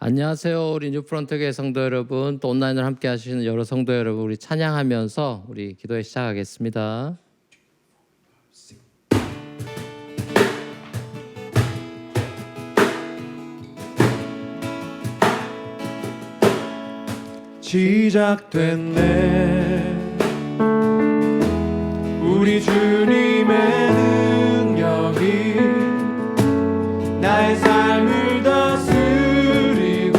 안녕하세요. 우리 뉴프런트교회 성도 여러분, 또 온라인으로 함께 하시는 여러 성도 여러분, 우리 찬양하면서 우리 기도회 시작하겠습니다. 시작됐네. 우리 주님의 능력이 나의 삶을 다스리고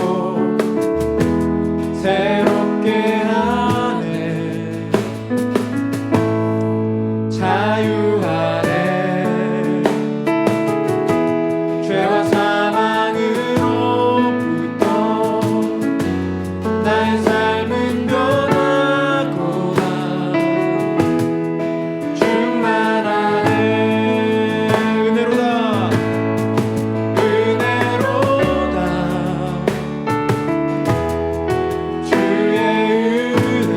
새롭게 하네. 자유하네. 죄와 사망으로부터 나의 삶은 변하고나 충만하네. 은혜로다. 주의 은혜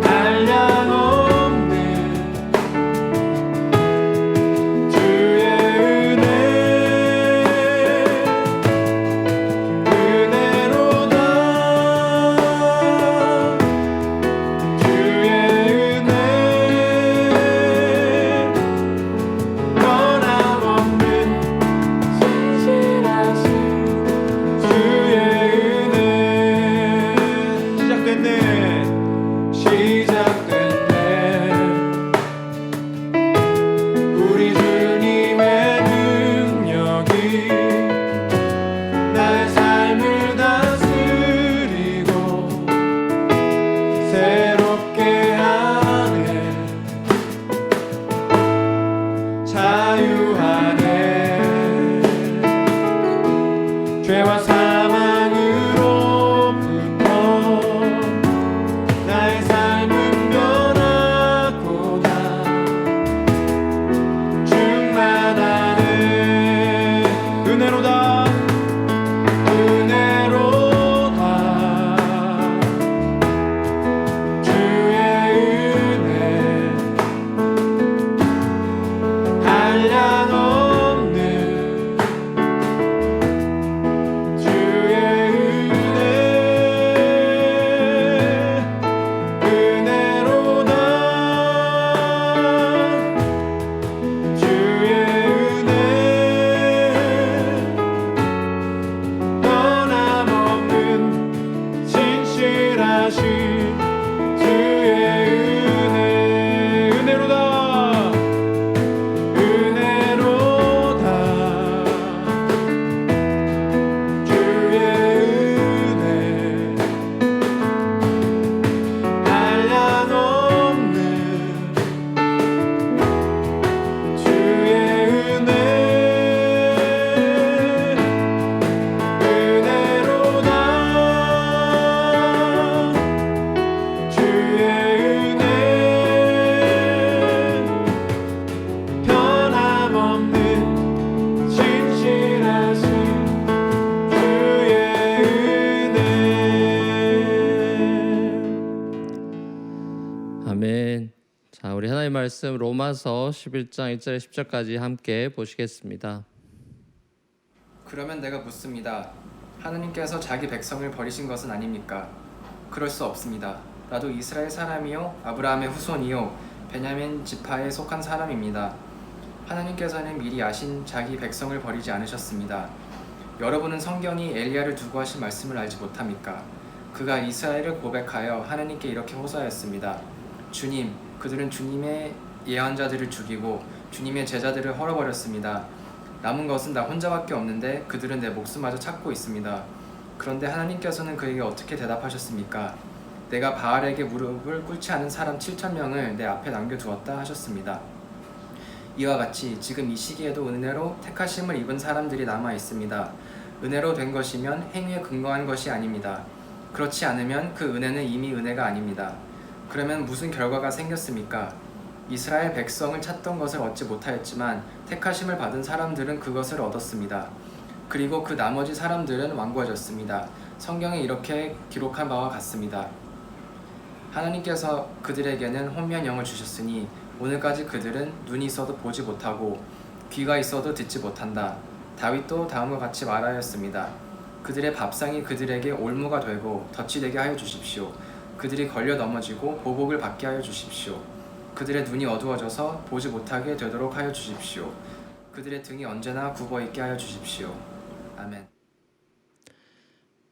한량 없는 주의 은혜로다. 주의 은혜 변함없는 신실하신 주의 은혜. 시작됐네. 우리 주님의 능력이 나의 삶을 다스리고 새롭게 하네. 자유하네. 죄와 사망으로부터 나의 삶은 변하고나 충만하네. 은혜로다. 주의 은혜 한량 없는 주의 은혜로다. 주의 은혜 변함없는 신실하신 주의 은혜. 은혜로다. 주의 은혜 한량 없는 주의 은혜로다. 주의 은혜 변함없는 신실하신 주의 은혜. 아멘. 자, 우리 하나님의 말씀 로마서 11장 1절에 10절까지 함께 보시겠습니다. 그러면 내가 묻습니다. 하느님께서 자기 백성을 버리신 것은 아닙니까? 그럴 수 없습니다. 나도 이스라엘 사람이요 아브라함의 후손이요 베냐민 지파에 속한 사람입니다. 하나님께서는 미리 아신 자기 백성을 버리지 않으셨습니다. 여러분은 성경이 엘리야를 두고 하신 말씀을 알지 못합니까? 그가 이스라엘을 고백하여 하나님께 이렇게 호소하였습니다. 주님, 그들은 주님의 예언자들을 죽이고 주님의 제자들을 헐어버렸습니다. 남은 것은 나 혼자밖에 없는데 그들은 내 목숨마저 찾고 있습니다. 그런데 하나님께서는 그에게 어떻게 대답하셨습니까? 내가 바알에게 무릎을 꿇지 않은 사람 7,000명을 내 앞에 남겨두었다 하셨습니다. 이와 같이 지금 이 시기에도 은혜로 택하심을 입은 사람들이 남아 있습니다. 은혜로 된 것이면 행위에 근거한 것이 아닙니다. 그렇지 않으면 그 은혜는 이미 은혜가 아닙니다. 그러면 무슨 결과가 생겼습니까? 이스라엘 백성을 찾던 것을 얻지 못하였지만 택하심을 받은 사람들은 그것을 얻었습니다. 그리고 그 나머지 사람들은 완고해졌습니다. 성경에 이렇게 기록한 바와 같습니다. 하나님께서 그들에게는 혼미한 영을 주셨으니 오늘까지 그들은 눈이 있어도 보지 못하고 귀가 있어도 듣지 못한다. 다윗도 다음과 같이 말하였습니다. 그들의 밥상이 그들에게 올무가 되고 덫이 되게 하여 주십시오. 그들이 걸려 넘어지고 보복을 받게 하여 주십시오. 그들의 눈이 어두워져서 보지 못하게 되도록 하여 주십시오. 그들의 등이 언제나 굽어 있게 하여 주십시오. 아멘.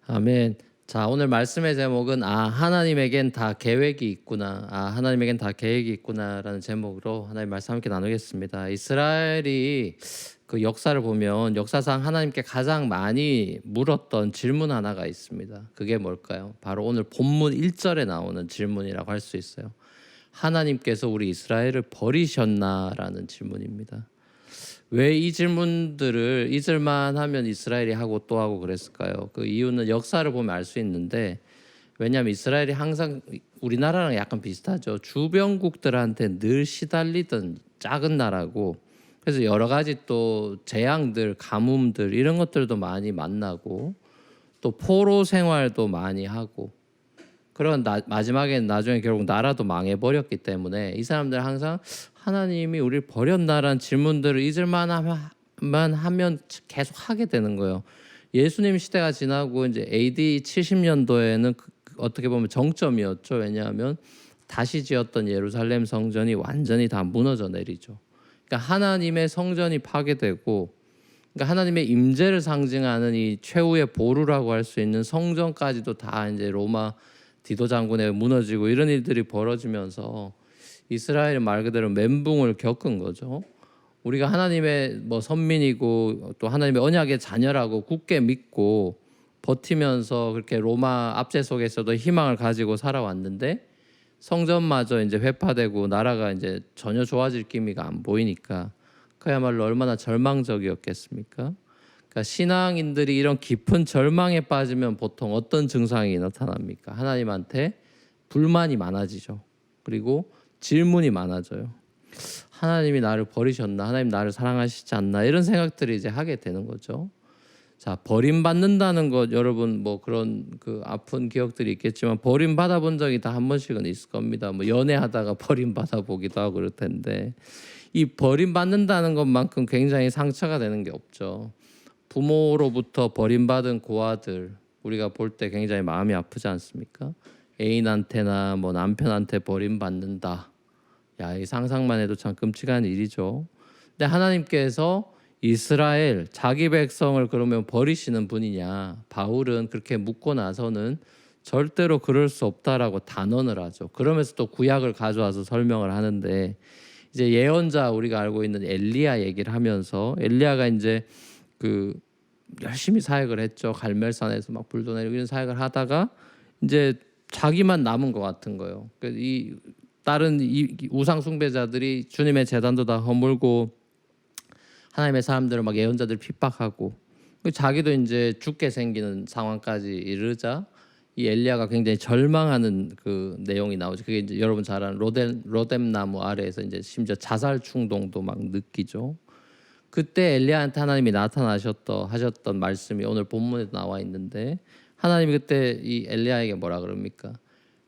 아멘. 자, 오늘 말씀의 제목은 하나님에겐 다 계획이 있구나. 하나님에겐 다 계획이 있구나라는 제목으로 하나님 말씀 함께 나누겠습니다. 이스라엘이 그 역사를 보면 역사상 하나님께 가장 많이 물었던 질문 하나가 있습니다. 그게 뭘까요? 바로 오늘 본문 1절에 나오는 질문이라고 할 수 있어요. 하나님께서 우리 이스라엘을 버리셨나라는 질문입니다. 왜 이 질문들을 잊을만 하면 이스라엘이 하고 또 하고 그랬을까요? 그 이유는 역사를 보면 알 수 있는데, 왜냐하면 이스라엘이 항상 우리나라랑 약간 비슷하죠. 주변국들한테 늘 시달리던 작은 나라고, 그래서 여러 가지 또 재앙들, 가뭄들 이런 것들도 많이 만나고 또 포로 생활도 많이 하고, 그런 마지막엔 나중에 결국 나라도 망해버렸기 때문에 이 사람들 항상 하나님이 우리를 버렸나라는 질문들을 잊을만만 하면 계속 하게 되는 거예요. 예수님 시대가 지나고 이제 AD 70년도에는 어떻게 보면 정점이었죠. 왜냐하면 다시 지었던 예루살렘 성전이 완전히 다 무너져 내리죠. 그러니까 하나님의 성전이 파괴되고, 그러니까 하나님의 임재를 상징하는 이 최후의 보루라고 할 수 있는 성전까지도 다 이제 로마 디도 장군에 무너지고 이런 일들이 벌어지면서 이스라엘은 말 그대로 멘붕을 겪은 거죠. 우리가 하나님의 선민이고 또 하나님의 언약의 자녀라고 굳게 믿고 버티면서 그렇게 로마 압제 속에서도 희망을 가지고 살아왔는데, 성전마저 이제 회파되고 나라가 이제 전혀 좋아질 기미가 안 보이니까 그야말로 얼마나 절망적이었겠습니까? 그러니까 신앙인들이 이런 깊은 절망에 빠지면 보통 어떤 증상이 나타납니까? 하나님한테 불만이 많아지죠. 그리고 질문이 많아져요. 하나님이 나를 버리셨나? 하나님 나를 사랑하시지 않나? 이런 생각들을 이제 하게 되는 거죠. 자, 버림받는다는 것, 여러분 그런 그 아픈 기억들이 있겠지만 버림받아 본 적이 다 한 번씩은 있을 겁니다. 연애하다가 버림받아 보기도 하고 그럴 텐데, 이 버림받는다는 것만큼 굉장히 상처가 되는 게 없죠. 부모로부터 버림받은 고아들, 우리가 볼 때 굉장히 마음이 아프지 않습니까? 애인한테나 남편한테 버림받는다. 이 상상만 해도 참 끔찍한 일이죠. 근데 하나님께서 이스라엘 자기 백성을 그러면 버리시는 분이냐? 바울은 그렇게 묻고 나서는 절대로 그럴 수 없다라고 단언을 하죠. 그러면서 또 구약을 가져와서 설명을 하는데, 이제 예언자 우리가 알고 있는 엘리야 얘기를 하면서, 엘리야가 이제 열심히 사역을 했죠. 갈멜산에서 막 불도 내리고 이런 사역을 하다가 이제 자기만 남은 것 같은 거예요. 이 다른 우상 숭배자들이 주님의 제단도 다 허물고 하나님의 사람들을 막 예언자들 핍박하고, 자기도 이제 죽게 생기는 상황까지 이르자 이 엘리야가 굉장히 절망하는 그 내용이 나오죠. 그게 이제 여러분 잘 아는 로뎀 나무 아래에서 이제 심지어 자살 충동도 막 느끼죠. 그때 엘리야한테 하나님이 하셨던 말씀이 오늘 본문에 나와 있는데, 하나님이 그때 이 엘리야에게 뭐라 그럽니까?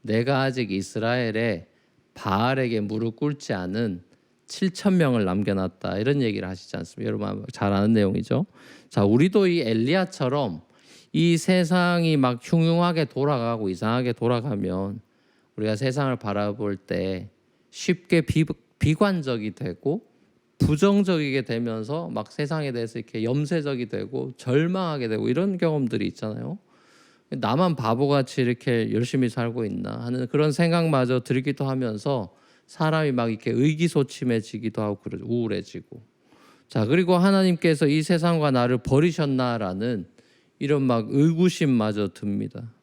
내가 아직 이스라엘에 바알에게 무릎 꿇지 않은 7,000명을 남겨놨다, 이런 얘기를 하시지 않습니까? 여러분 잘 아는 내용이죠. 자, 우리도 이 엘리야처럼 이 세상이 막 흉흉하게 돌아가고 이상하게 돌아가면 우리가 세상을 바라볼 때 쉽게 비관적이 되고 부정적이게 되면서 막 세상에 대해서 이렇게 염세적이 되고 절망하게 되고 이런 경험들이 있잖아요. 나만 바보같이 이렇게 열심히 살고 있나 하는 그런 생각마저 들기도 하면서 사람이 막 이렇게 의기소침해지기도 하고 그러죠. 우울해지고. 자, 그리고 하나님께서 이 세상과 나를 버리셨나라는 이런 막 의구심마저 듭니다.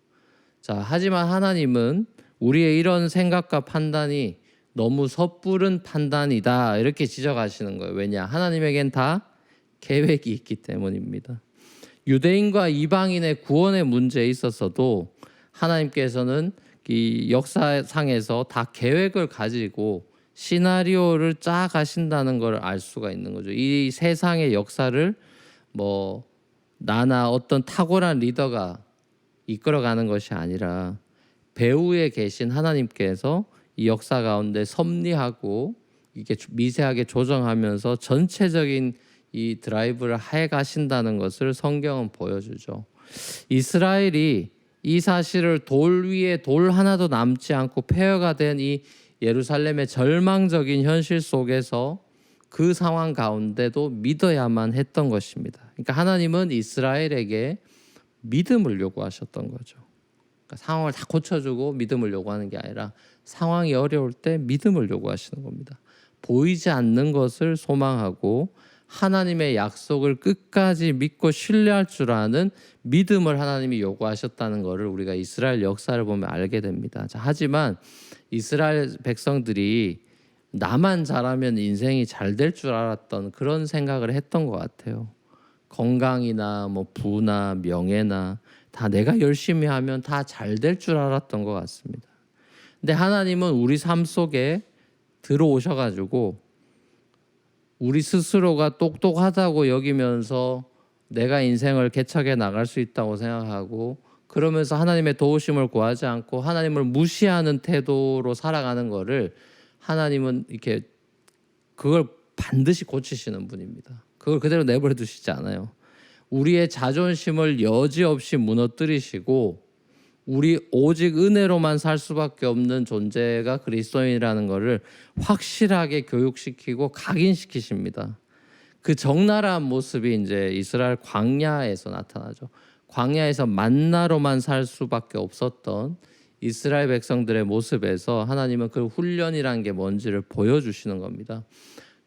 자, 하지만 하나님은 우리의 이런 생각과 판단이 너무 섣부른 판단이다, 이렇게 지적하시는 거예요. 왜냐? 하나님에겐 다 계획이 있기 때문입니다. 유대인과 이방인의 구원의 문제에 있어서도 하나님께서는 이 역사상에서 다 계획을 가지고 시나리오를 짜 가신다는 걸 알 수가 있는 거죠. 이 세상의 역사를 나나 어떤 탁월한 리더가 이끌어가는 것이 아니라 배후에 계신 하나님께서 이 역사 가운데 섭리하고 이게 미세하게 조정하면서 전체적인 이 드라이브를 해 가신다는 것을 성경은 보여주죠. 이스라엘이 이 사실을 돌 위에 돌 하나도 남지 않고 폐허가 된 이 예루살렘의 절망적인 현실 속에서 그 상황 가운데도 믿어야만 했던 것입니다. 그러니까 하나님은 이스라엘에게 믿음을 요구하셨던 거죠. 그러니까 상황을 다 고쳐주고 믿음을 요구하는 게 아니라 상황이 어려울 때 믿음을 요구하시는 겁니다. 보이지 않는 것을 소망하고 하나님의 약속을 끝까지 믿고 신뢰할 줄 아는 믿음을 하나님이 요구하셨다는 것을 우리가 이스라엘 역사를 보면 알게 됩니다. 자, 하지만 이스라엘 백성들이 나만 잘하면 인생이 잘 될 줄 알았던 그런 생각을 했던 것 같아요. 건강이나 뭐 부나 명예나 다 내가 열심히 하면 다 잘 될 줄 알았던 것 같습니다. 근데 하나님은 우리 삶 속에 들어오셔가지고 우리 스스로가 똑똑하다고 여기면서 내가 인생을 개척해 나갈 수 있다고 생각하고 그러면서 하나님의 도우심을 구하지 않고 하나님을 무시하는 태도로 살아가는 거를 하나님은 이렇게 그걸 반드시 고치시는 분입니다. 그걸 그대로 내버려 두시지 않아요. 우리의 자존심을 여지없이 무너뜨리시고 우리 오직 은혜로만 살 수밖에 없는 존재가 그리스도인이라는 것을 확실하게 교육시키고 각인시키십니다. 그 적나라한 모습이 이제 이스라엘 광야에서 나타나죠. 광야에서 만나로만 살 수밖에 없었던 이스라엘 백성들의 모습에서 하나님은 그 훈련이란 게 뭔지를 보여주시는 겁니다.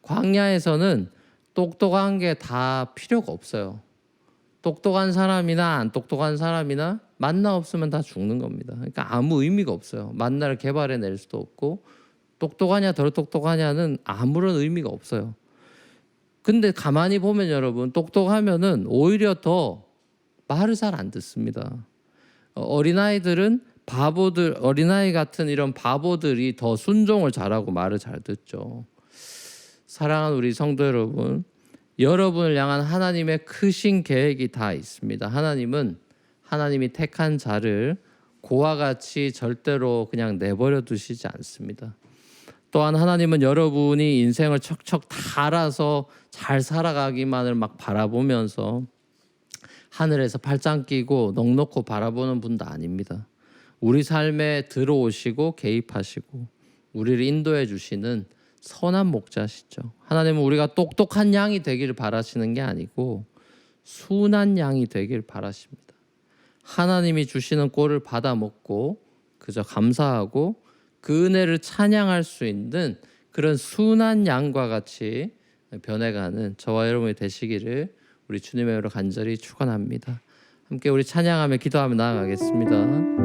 광야에서는 똑똑한 게 다 필요가 없어요. 똑똑한 사람이나 안 똑똑한 사람이나 만나 없으면 다 죽는 겁니다. 그러니까 아무 의미가 없어요. 만나를 개발해낼 수도 없고 똑똑하냐 덜 똑똑하냐는 아무런 의미가 없어요. 근데 가만히 보면 여러분 똑똑하면은 오히려 더 말을 잘 안 듣습니다. 어린아이들은 어린아이 같은 이런 바보들이 더 순종을 잘하고 말을 잘 듣죠. 사랑하는 우리 성도 여러분, 여러분을 향한 하나님의 크신 계획이 다 있습니다. 하나님은 하나님이 택한 자를 고와 같이 절대로 그냥 내버려 두시지 않습니다. 또한 하나님은 여러분이 인생을 척척 다 알아서 잘 살아가기만을 막 바라보면서 하늘에서 팔짱 끼고 넋놓고 바라보는 분도 아닙니다. 우리 삶에 들어오시고 개입하시고 우리를 인도해 주시는 선한 목자시죠. 하나님은 우리가 똑똑한 양이 되기를 바라시는 게 아니고 순한 양이 되길 바라십니다. 하나님이 주시는 꼴을 받아 먹고 그저 감사하고 그 은혜를 찬양할 수 있는 그런 순한 양과 같이 변해가는 저와 여러분이 되시기를 우리 주님의 이름으로 간절히 축원합니다. 함께 우리 찬양하며 기도하며 나아가겠습니다.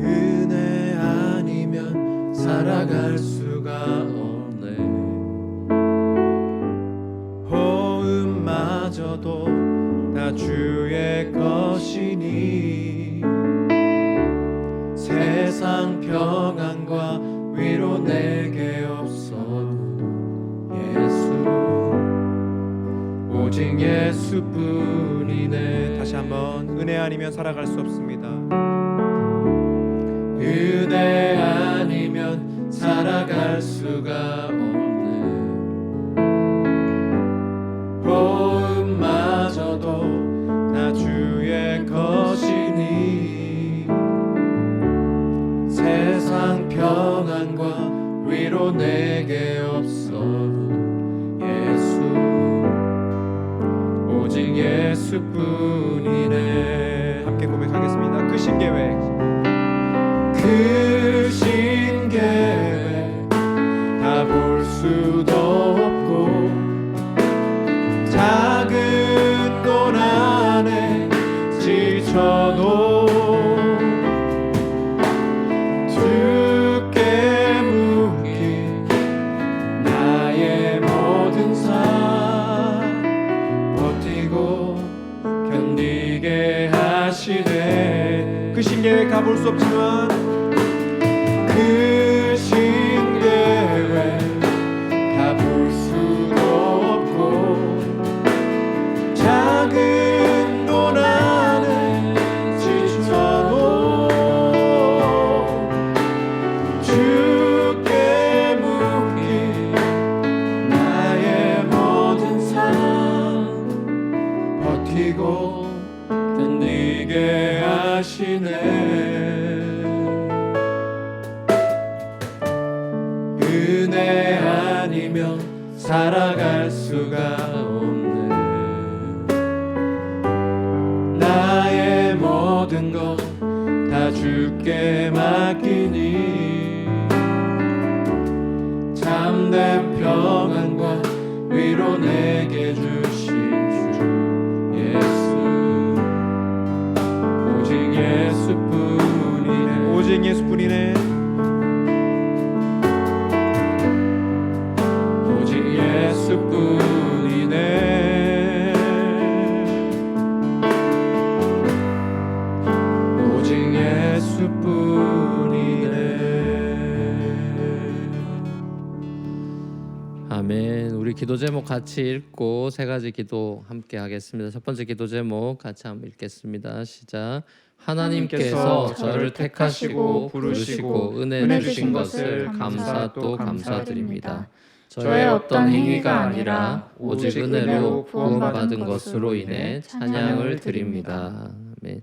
은혜 아니면 살아갈 수가 없네. 호흡마저도 다 주의 것이니 세상 평안과 위로 내게 없어도 예수 오직 예수뿐이네. 다시 한번 은혜 아니면 살아갈 수 없습니다. 은혜 아니면 살아갈 수가 없네. 호흡마저도 다 주의 것이니 세상 평안과 위로 내게 없어도 예수 오직 예수뿐이네. 함께 고백하겠습니다. 크신 계획 크신 계획 다 볼 수도 없고 작은 고난에 지쳐도 주께 묶인 나의 모든 삶 버티고 견디게 하시네. 크신 계획 다 볼 수 없지만 크신 계획 다 볼 수도 없고 버티고 견디게 하시네. 은혜 아니면 살아갈 수가 없네. 나의 모든 것 다 주께 맡기니 참된 평안과 위로 내게 주신 주 예수. 오직 예수뿐이네. 오직 예수뿐이네. 오직 예수뿐이네. 오직 예수뿐이네. 아멘. 우리 기도 제목 같이 읽고 세 가지 기도 함께 하겠습니다. 첫 번째 기도 제목 같이 한번 읽겠습니다. 시작. 하나님께서 저를 택하시고 부르시고 은혜 주신 것을 감사 또 감사드립니다. 저의 어떤 행위가 아니라 오직 은혜로 구원받은 것으로 인해 찬양을 드립니다. 아멘.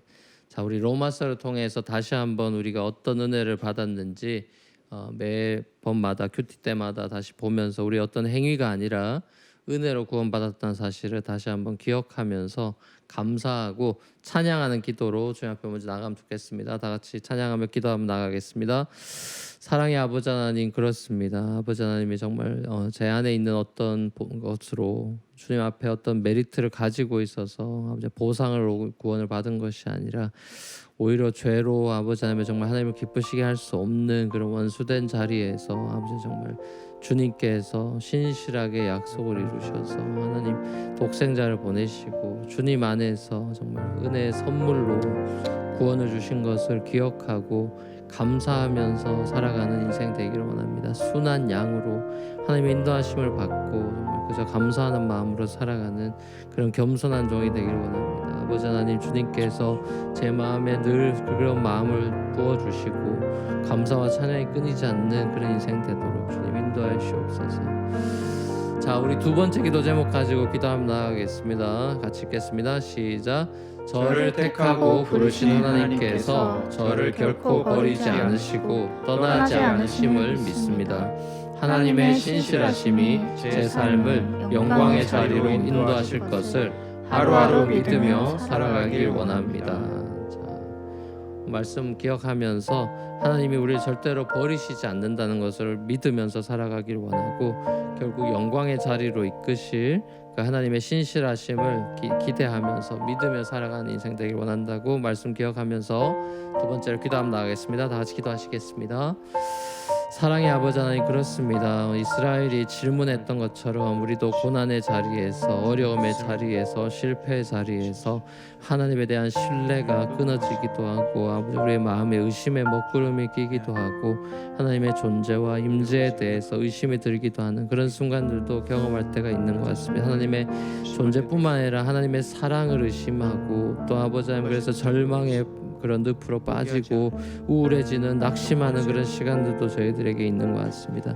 자, 우리 로마서를 통해서 다시 한번 우리가 어떤 은혜를 받았는지 매번마다 큐티 때마다 다시 보면서 우리 어떤 행위가 아니라 은혜로 구원받았다는 사실을 다시 한번 기억하면서 감사하고 찬양하는 기도로 주님 앞에 먼저 나가면 좋겠습니다. 다 같이 찬양하며 기도하면 나가겠습니다. 사랑의 아버지 하나님, 그렇습니다. 아버지 하나님이 정말 제 안에 있는 어떤 것으로 주님 앞에 어떤 메리트를 가지고 있어서 아버지 보상을 구원을 받은 것이 아니라 오히려 죄로 아버지 하나님 정말 하나님을 기쁘시게 할 수 없는 그런 원수된 자리에서 아버지 정말 주님께서 신실하게 약속을 이루셔서 하나님 독생자를 보내시고 주님 안에서 정말 은혜의 선물로 구원을 주신 것을 기억하고 감사하면서 살아가는 인생 되기를 원합니다. 순한 양으로 하나님의 인도하심을 받고 정말 그저 감사하는 마음으로 살아가는 그런 겸손한 종이 되기를 원합니다. 아버지 하나님, 주님께서 제 마음에 늘 그런 마음을 부어주시고 감사와 찬양이 끊이지 않는 그런 인생 되도록 주님 인도하시옵소서. 자, 우리 두 번째 기도 제목 가지고 기도하며 나가겠습니다. 같이 읽겠습니다. 시작. 저를 택하고 부르신 하나님께서 저를 결코 버리지 않으시고 떠나지 않으심을 믿습니다. 하나님의 신실하심이 제 삶을 영광의 자리로 인도하실 것을 하루하루 믿으며 살아가길 원합니다. 자, 말씀 기억하면서 하나님이 우리를 절대로 버리시지 않는다는 것을 믿으면서 살아가길 원하고 결국 영광의 자리로 이끄실 그 하나님의 신실하심을 기대하면서 믿으며 살아가는 인생 되길 원한다고 말씀 기억하면서 두 번째로 기도하면 나가겠습니다. 다 같이 기도하시겠습니다. 사랑의 아버지 하나님, 그렇습니다. 이스라엘이 질문했던 것처럼 우리도 고난의 자리에서 어려움의 자리에서 실패의 자리에서 하나님에 대한 신뢰가 끊어지기도 하고 아버지 우리의 마음에 의심의 먹구름이 끼기도 하고 하나님의 존재와 임재에 대해서 의심이 들기도 하는 그런 순간들도 경험할 때가 있는 것 같습니다. 하나님의 존재뿐만 아니라 하나님의 사랑을 의심하고 또 아버지 하나님 그래서 절망의 그런 늪으로 빠지고 우울해지는 낙심하는 그런 시간들도 저희들에게 있는 것 같습니다.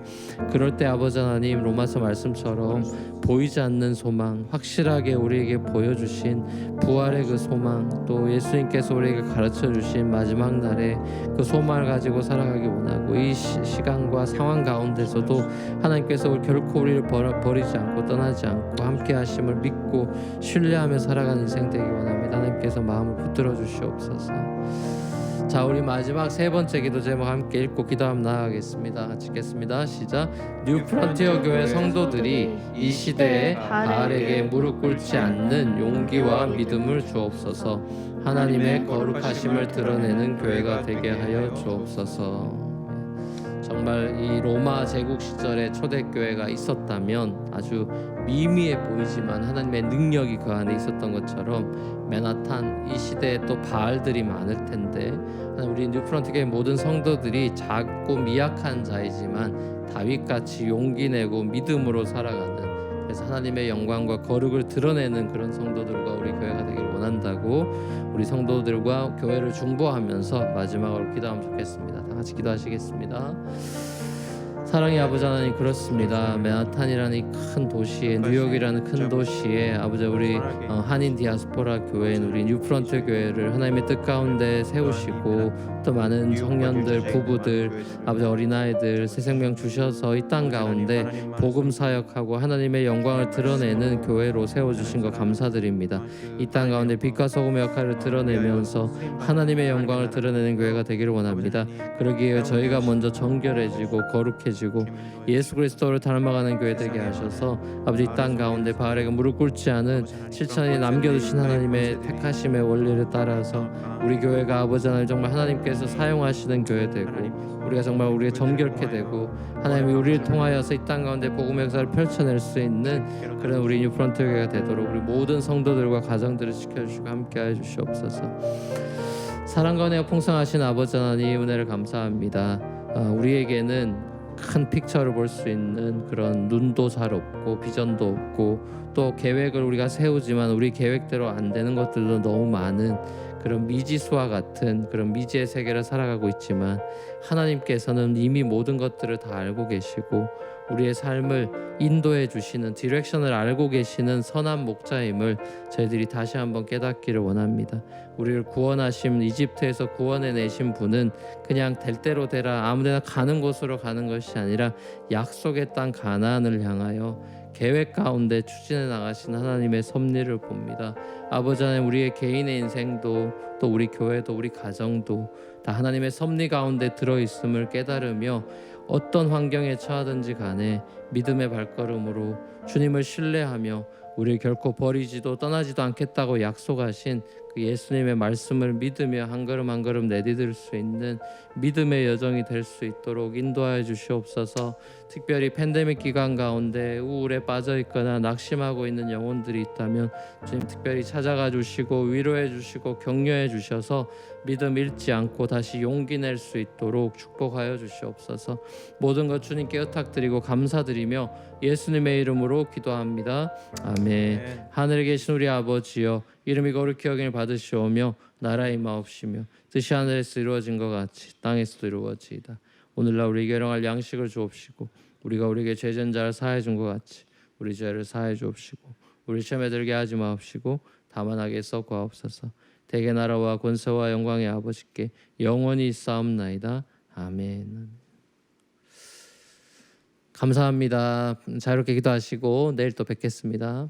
그럴 때 아버지 하나님, 로마서 말씀처럼 보이지 않는 소망, 확실하게 우리에게 보여주신 부활의 그 소망, 또 예수님께서 우리에게 가르쳐 주신 마지막 날에 그 소망을 가지고 살아가기 원하고 이 시간과 상황 가운데서도 하나님께서 결코 우리를 버리지 않고 떠나지 않고 함께 하심을 믿고 신뢰하며 살아가는 인생 되기 원합니다. 하나님께서 마음을 붙들어 주시옵소서. 자, 우리 마지막 세 번째 기도 제목 함께 읽고 기도하며 나아가겠습니다. 같이 읽겠습니다. 시작. 뉴 프론티어 교회 성도들이 이 시대에 바알에게 무릎 꿇지 않는 용기와 믿음을 주옵소서. 하나님의 거룩하심을 드러내는 교회가 되게 하여 주옵소서. 정말 이 로마 제국 시절에 초대교회가 있었다면 아주 미미해 보이지만 하나님의 능력이 그 안에 있었던 것처럼 맨하탄 이 시대에 또 바알들이 많을 텐데 우리 뉴프런트교회 모든 성도들이 작고 미약한 자이지만 다윗같이 용기 내고 믿음으로 살아가는, 그래서 하나님의 영광과 거룩을 드러내는 그런 성도들과 우리 교회가 되길 원한다고 우리 성도들과 교회를 중보하면서 마지막으로 기도하면 좋겠습니다. 다 같이 기도하시겠습니다. 사랑의 아버지 하나님, 그렇습니다. 맨하탄이라는 이 큰 도시에, 뉴욕이라는 큰 도시에 아버지, 우리 한인 디아스포라 교회인 우리 뉴프런트 교회를 하나님의 뜻 가운데 세우시고 또 많은 청년들, 부부들, 아버지 어린아이들 새 생명 주셔서 이 땅 가운데 복음 사역하고 하나님의 영광을 드러내는 교회로 세워주신 것 감사드립니다. 이 땅 가운데 빛과 소금의 역할을 드러내면서 하나님의 영광을 드러내는 교회가 되기를 원합니다. 그러기에 저희가 먼저 정결해지고 거룩해지고 예수 그리스도를 닮아가는 교회 되게 하셔서 아버지, 이 땅 가운데 바알에게 무릎 꿇지 않은 실천이 남겨두신 하나님의 택하심의 원리를 따라서 우리 교회가 아버지 하나님 정말 하나님께서 사용하시는 교회 되고, 우리가 정말 우리가 정결케 되고 하나님이 우리를 통하여서 이 땅 가운데 복음의 역사를 펼쳐낼 수 있는 그런 우리 뉴프런트 교회가 되도록 우리 모든 성도들과 가정들을 지켜주시고 함께하여 주시옵소서. 사랑과 은혜가 풍성하신 아버지 하나님, 은혜를 감사합니다. 우리에게는 큰 픽처를 볼 수 있는 그런 눈도 잘 없고 비전도 없고 또 계획을 우리가 세우지만 우리 계획대로 안 되는 것들도 너무 많은 그런 미지수와 같은 그런 미지의 세계를 살아가고 있지만, 하나님께서는 이미 모든 것들을 다 알고 계시고 우리의 삶을 인도해 주시는, 디렉션을 알고 계시는 선한 목자임을 저희들이 다시 한번 깨닫기를 원합니다. 우리를 구원하신, 이집트에서 구원해 내신 분은 그냥 될 대로 되라 아무데나 가는 곳으로 가는 것이 아니라 약속의 땅 가나안을 향하여 계획 가운데 추진해 나가신 하나님의 섭리를 봅니다. 아버지 하나님, 우리의 개인의 인생도 또 우리 교회도 우리 가정도 다 하나님의 섭리 가운데 들어있음을 깨달으며 어떤 환경에 처하든지 간에 믿음의 발걸음으로 주님을 신뢰하며 우리를 결코 버리지도 떠나지도 않겠다고 약속하신 그 예수님의 말씀을 믿으며 한 걸음 한 걸음 내디딜 수 있는 믿음의 여정이 될 수 있도록 인도하여 주시옵소서. 특별히 팬데믹 기간 가운데 우울에 빠져 있거나 낙심하고 있는 영혼들이 있다면 주님 특별히 찾아가 주시고 위로해 주시고 격려해 주셔서 믿음 잃지 않고 다시 용기 낼 수 있도록 축복하여 주시옵소서. 모든 것 주님께 의탁드리고 감사드리며 예수님의 이름으로 기도합니다. 아멘. 하늘에 계신 우리 아버지여, 이름이 거룩히 여김을 받으시오며 나라의 임하옵시며 뜻이 하늘에서 이루어진 것 같이 땅에서도 이루어지이다. 오늘날 우리에게 일용할 양식을 주옵시고 우리가 우리에게 죄진 자를 사하여 준 것 같이 우리 죄를 사하여 주옵시고 우리 시험에 들게 하지 마옵시고 다만 악에 썩구하옵소서. 대개 나라와 권세와 영광의 아버지께 영원히 있사옵나이다. 아멘. 감사합니다. 자유롭게 기도하시고 내일 또 뵙겠습니다.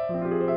주